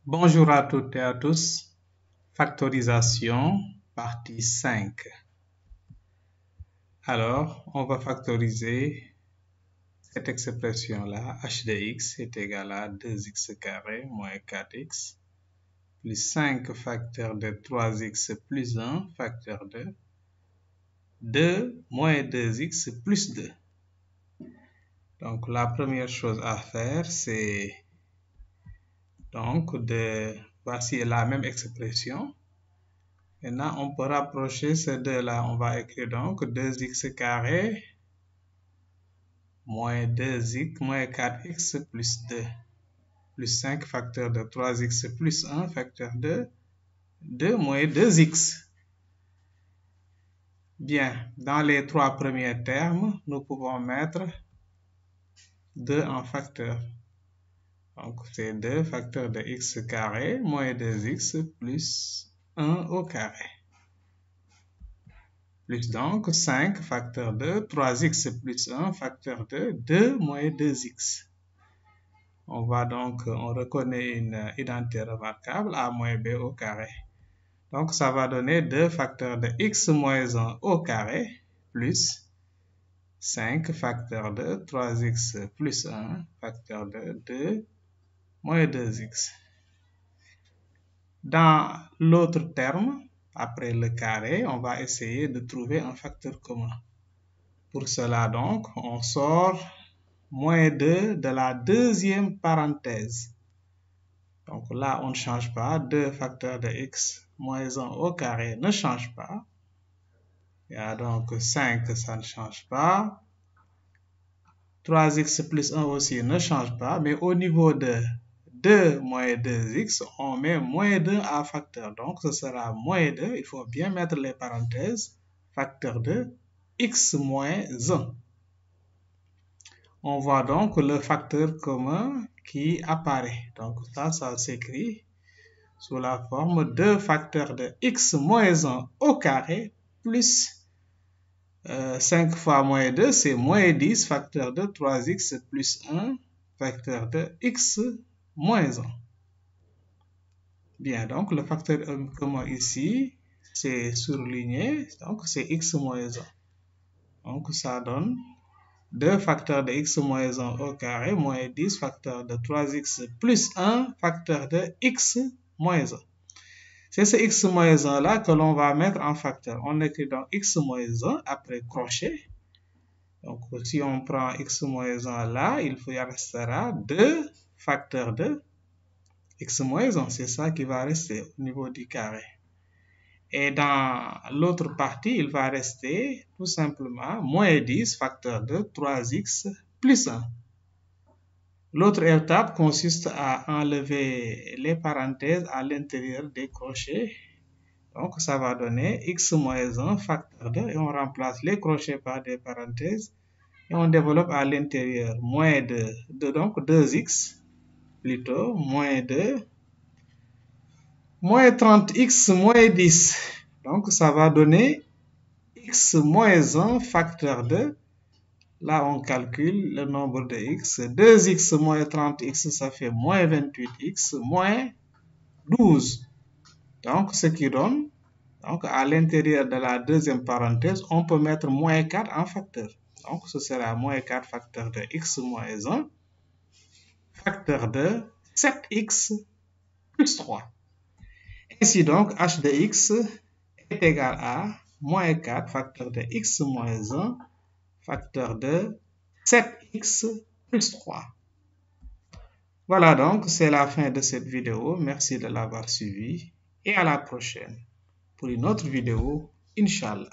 Bonjour à toutes et à tous. Factorisation, partie 5. Alors, on va factoriser cette expression-là. H de x est égal à 2x carré moins 4x plus 5 facteur de 3x plus 1 facteur de 2 moins 2x plus 2. Donc, la première chose à faire, c'est donc voici la même expression. Maintenant, on peut rapprocher ces deux-là. On va écrire donc 2x carré moins 2x moins 4x plus 2 plus 5 facteur de 3x plus 1 facteur de 2 moins 2x. Bien, dans les trois premiers termes, nous pouvons mettre 2 en facteur. Donc, c'est 2 facteur de x carré moins 2x plus 1 au carré. Plus donc 5 facteur de 3x plus 1 facteur de 2 moins 2x. On reconnaît une identité remarquable a moins b au carré. Donc ça va donner 2 facteurs de x moins 1 au carré plus 5 facteurs de 3x plus 1 facteur de 2 moins 2x. Dans l'autre terme, après le carré, on va essayer de trouver un facteur commun. Pour cela, donc, on sort moins 2 de la deuxième parenthèse. Donc là, on ne change pas. 2 facteurs de x moins 1 au carré ne change pas. Il y a donc 5, ça ne change pas. 3x plus 1 aussi ne change pas. Mais au niveau de 2 moins 2x, on met moins 2 à facteur. Donc, ce sera moins 2. Il faut bien mettre les parenthèses. Facteur de x moins 1. On voit donc le facteur commun qui apparaît. Donc, ça s'écrit sous la forme 2 facteurs de x moins 1 au carré plus 5 fois moins 2, c'est moins 10 facteur de 3x plus 1 facteur de x moins 1. Bien, donc le facteur commun ici, c'est surligné, donc c'est x moins 1. Donc ça donne 2 facteurs de x moins 1 au carré moins 10 facteur de 3x plus 1 facteur de x moins 1. C'est ce x moins 1 là que l'on va mettre en facteur. On écrit donc x moins 1 après crochet. Donc si on prend x moins 1 là, il restera 2 facteurs de x moins 1. C'est ça qui va rester au niveau du carré. Et dans l'autre partie, il va rester tout simplement moins 10 facteur de 3x plus 1. L'autre étape consiste à enlever les parenthèses à l'intérieur des crochets. Donc, ça va donner x moins 1 facteur 2 et on remplace les crochets par des parenthèses. Et on développe à l'intérieur moins 2, donc 2x plutôt moins 2 moins 30x moins 10. Donc, ça va donner x moins 1 facteur 2. Là, on calcule le nombre de x. 2x moins 30x, ça fait moins 28x moins 12. Donc, ce qui donne, donc à l'intérieur de la deuxième parenthèse, on peut mettre moins 4 en facteur. Donc, ce sera moins 4 facteur de x moins 1 facteur de 7x plus 3. Ainsi donc, h de x est égal à moins 4 facteur de x moins 1 facteur de 7x plus 3. Voilà donc, c'est la fin de cette vidéo. Merci de l'avoir suivi et à la prochaine pour une autre vidéo, Inch'Allah.